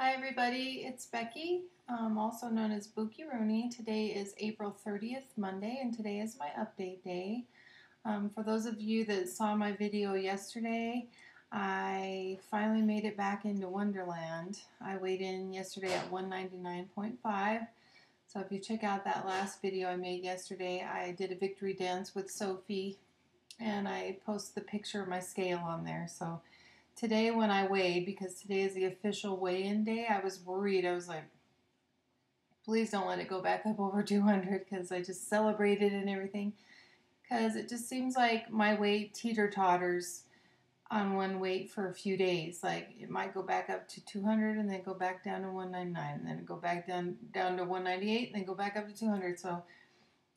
Hi everybody, it's Becky, also known as Bookie Rooney. Today is April 30th, Monday, and today is my update day. For those of you that saw my video yesterday, I finally made it back into Wonderland. I weighed in yesterday at 199.5. So if you check out that last video I made yesterday, I did a victory dance with Sophie, and I posted the picture of my scale on there. So today when I weighed, because today is the official weigh-in day, I was worried. I was like, please don't let it go back up over 200 because I just celebrated and everything. Because it just seems like my weight teeter-totters on one weight for a few days. Like it might go back up to 200 and then go back down to 199 and then go back down to 198 and then go back up to 200. So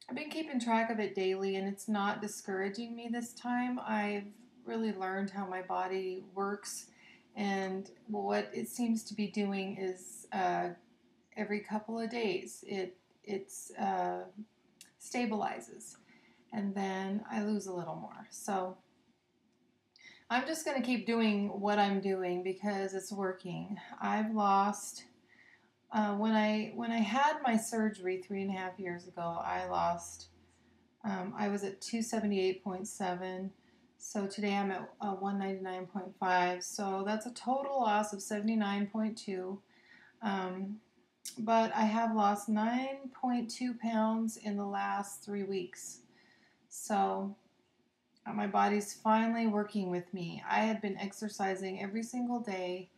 I've been keeping track of it daily, and it's not discouraging me this time. I've really learned how my body works, and what it seems to be doing is every couple of days it stabilizes, and then I lose a little more. So I'm just going to keep doing what I'm doing because it's working. I've lost. When I had my surgery 3.5 years ago, I lost. I was at 278.7. So today I'm at 199.5. So that's a total loss of 79.2. But I have lost 9.2 pounds in the last 3 weeks. So my body's finally working with me. I had been exercising every single day.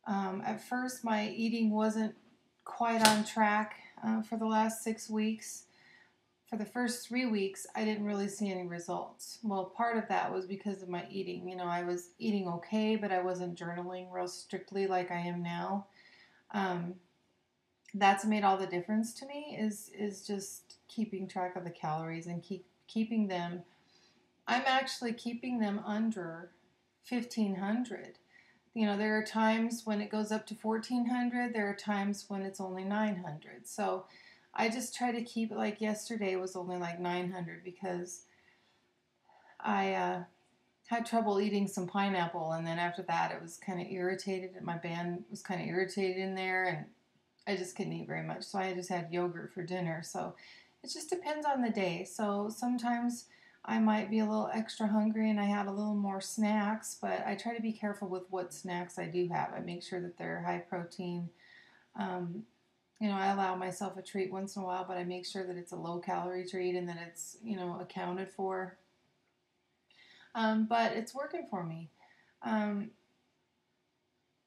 At first, my eating wasn't quite on track for the last 6 weeks. For the first 3 weeks, I didn't really see any results. Well, part of that was because of my eating. You know, I was eating okay, but I wasn't journaling real strictly like I am now. That's made all the difference to me, is just keeping track of the calories and keeping them. I'm actually keeping them under 1,500. You know, there are times when it goes up to 1,400. There are times when it's only 900. So I just try to keep it, like yesterday was only like 900 because I had trouble eating some pineapple, and then after that it was kind of irritated, and my band was kind of irritated in there, and I just couldn't eat very much. So I just had yogurt for dinner. So it just depends on the day. So sometimes I might be a little extra hungry and I had a little more snacks, but I try to be careful with what snacks I do have. I make sure that they're high protein. You know, I allow myself a treat once in a while, but I make sure that it's a low calorie treat and that it's, you know, accounted for. But it's working for me. Um,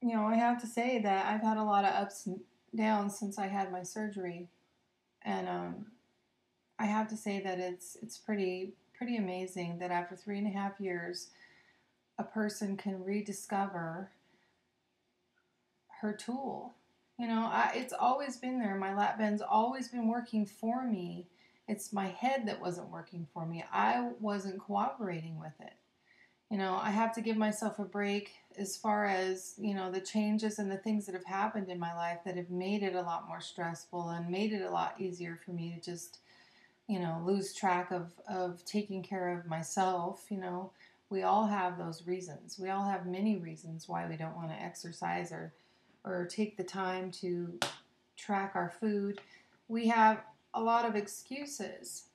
you know, I have to say that I've had a lot of ups and downs since I had my surgery, and I have to say that it's pretty amazing that after 3.5 years, a person can rediscover her tool. You know, it's always been there. My lap band's always been working for me. It's my head that wasn't working for me. I wasn't cooperating with it. You know, I have to give myself a break as far as, you know, the changes and the things that have happened in my life that have made it a lot more stressful and made it a lot easier for me to just, you know, lose track of taking care of myself. You know, we all have those reasons. We all have many reasons why we don't want to exercise or take the time to track our food. We have a lot of excuses,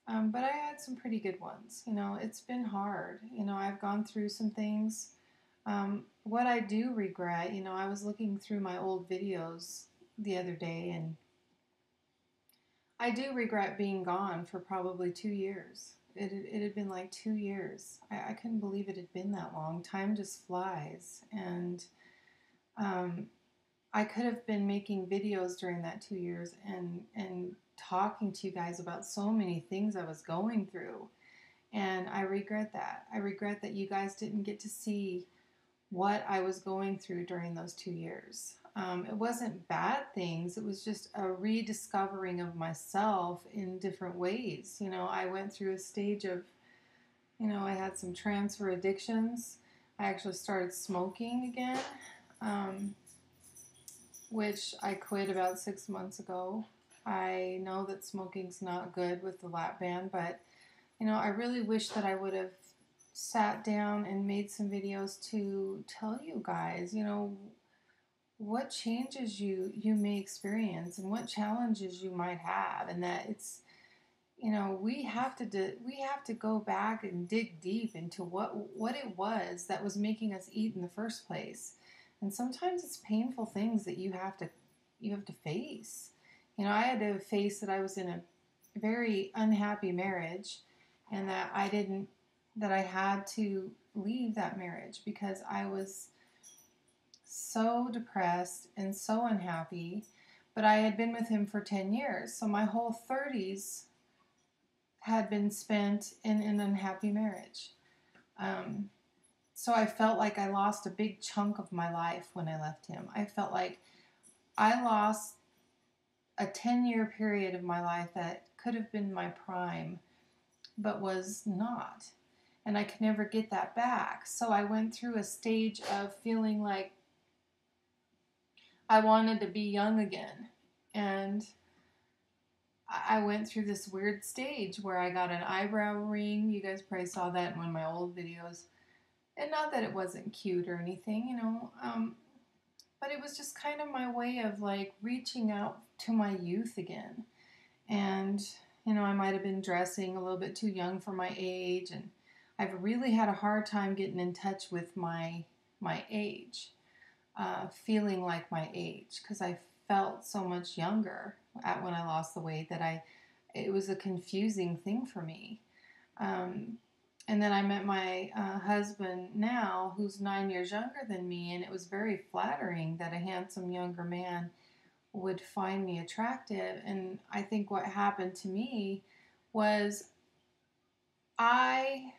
but I had some pretty good ones. You know, it's been hard. You know, I've gone through some things. What I do regret, you know, I was looking through my old videos the other day, and I do regret being gone for probably 2 years. It had been like 2 years. I couldn't believe it had been that long. Time just flies. And um, I could have been making videos during that 2 years and talking to you guys about so many things I was going through. And I regret that. I regret that you guys didn't get to see what I was going through during those 2 years. It wasn't bad things. It was just a rediscovering of myself in different ways. You know, I went through a stage of, you know, I had some transfer addictions. I actually started smoking again, which I quit about 6 months ago. I know that smoking's not good with the lap band, but, you know, I really wish that I would have sat down and made some videos to tell you guys, you know, what changes you may experience and what challenges you might have, and that it's, we have to go back and dig deep into what it was that was making us eat in the first place. And sometimes it's painful things that you have to face. I had to face that I was in a very unhappy marriage, and that I had to leave that marriage because I was so depressed and so unhappy. But I had been with him for 10 years, so my whole 30s had been spent in an unhappy marriage. Um, so I felt like I lost a big chunk of my life when I left him. I felt like I lost a 10-year period of my life that could have been my prime, but was not. And I could never get that back. So I went through a stage of feeling like I wanted to be young again. And I went through this weird stage where I got an eyebrow ring. You guys probably saw that in one of my old videos. And not that it wasn't cute or anything, but it was just kind of my way of like reaching out to my youth again. And, I might have been dressing a little bit too young for my age. And I've really had a hard time getting in touch with my age, feeling like my age, because I felt so much younger when I lost the weight that it was a confusing thing for me. And then I met my husband now, who's 9 years younger than me, and it was very flattering that a handsome younger man would find me attractive. And I think what happened to me was I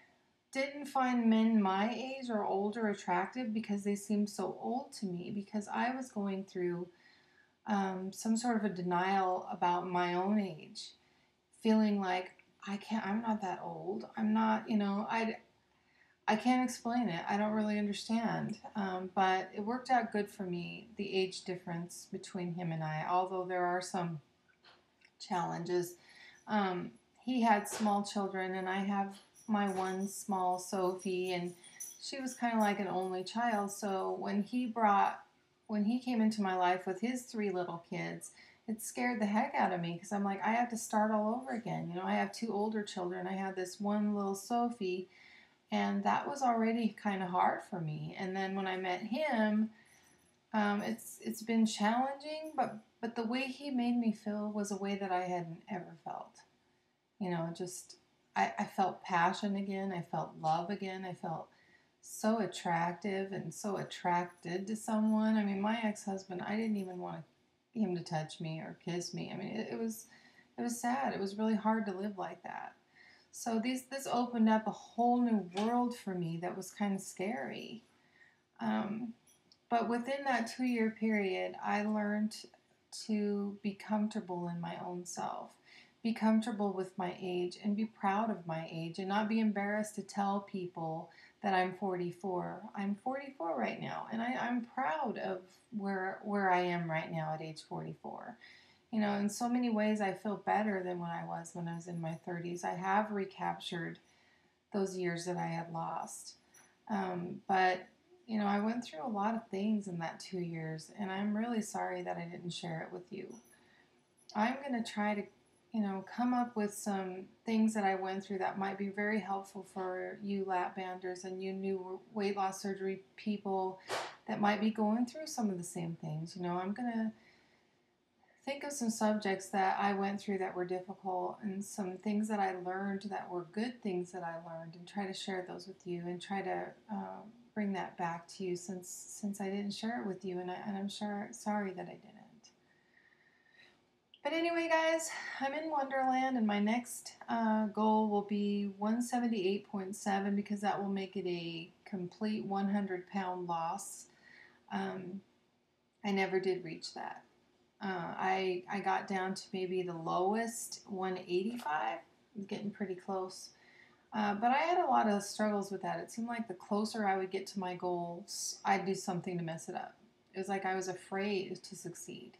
didn't find men my age or older attractive because they seemed so old to me, because I was going through some sort of a denial about my own age, feeling like I'm not that old. I'm not, I can't explain it. I don't really understand. But it worked out good for me, the age difference between him and I, although there are some challenges. He had small children, and I have my one small Sophie, and she was kind of like an only child. So when he came into my life with his three little kids, it scared the heck out of me because I'm like, I have to start all over again. I have two older children. I had this one little Sophie, and that was already kind of hard for me. And then when I met him, it's been challenging, but the way he made me feel was a way that I hadn't ever felt. Just I felt passion again. I felt love again. I felt so attractive and so attracted to someone. I mean, my ex-husband, I didn't even want him to touch me or kiss me. I mean, it was sad. It was really hard to live like that. So this opened up a whole new world for me that was kind of scary. But within that 2-year period, I learned to be comfortable in my own self, be comfortable with my age, and be proud of my age, and not be embarrassed to tell people that I'm 44. I'm 44 right now, and I'm proud of where I am right now at age 44. In so many ways, I feel better than when I was in my 30s. I have recaptured those years that I had lost. But I went through a lot of things in that 2 years, and I'm really sorry that I didn't share it with you. I'm going to try to, come up with some things that I went through that might be very helpful for you lap banders and you new weight loss surgery people that might be going through some of the same things. I'm going to think of some subjects that I went through that were difficult, and some things that I learned that were good things that I learned, and try to share those with you, and try to bring that back to you since I didn't share it with you, and I'm sorry that I didn't. But anyway, guys, I'm in Wonderland, and my next goal will be 178.7, because that will make it a complete 100-pound loss. I never did reach that. I got down to maybe the lowest 185. I'm getting pretty close. But I had a lot of struggles with that. It seemed like the closer I would get to my goals, I'd do something to mess it up. It was like I was afraid to succeed.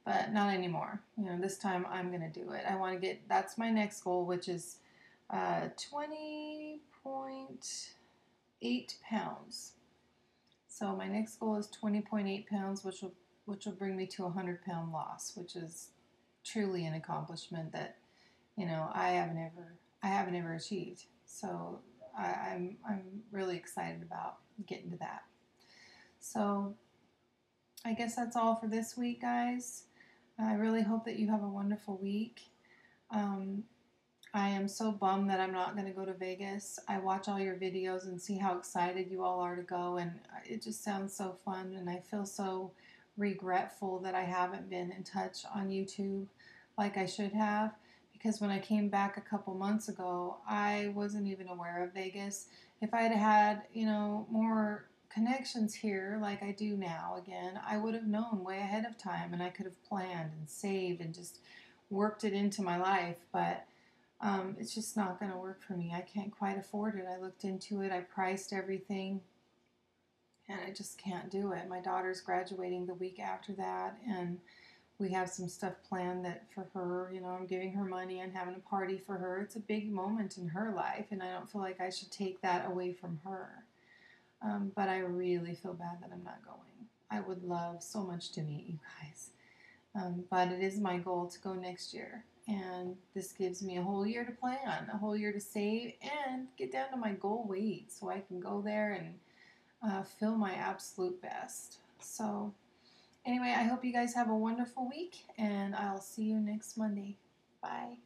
But not anymore. This time I'm going to do it. I want to that's my next goal, which is 20.8 pounds. So my next goal is 20.8 pounds, which will bring me to a 100-pound loss, which is truly an accomplishment that I haven't ever achieved. So I'm really excited about getting to that. So I guess that's all for this week, guys. I really hope that you have a wonderful week. Um, I am so bummed that I'm not going to go to Vegas. I watch all your videos and see how excited you all are to go, and it just sounds so fun, and I feel so regretful that I haven't been in touch on YouTube like I should have, because when I came back a couple months ago, I wasn't even aware of Vegas. If I had had, more connections here like I do now again, I would have known way ahead of time, and I could have planned and saved and just worked it into my life, but it's just not going to work for me. I can't quite afford it. I looked into it, I priced everything, and I just can't do it. My daughter's graduating the week after that, and we have some stuff planned that for her, I'm giving her money and having a party for her. It's a big moment in her life, and I don't feel like I should take that away from her. But I really feel bad that I'm not going. I would love so much to meet you guys. But it is my goal to go next year. And this gives me a whole year to plan, a whole year to save, and get down to my goal weight so I can go there and feel my absolute best. So, anyway, I hope you guys have a wonderful week, and I'll see you next Monday. Bye.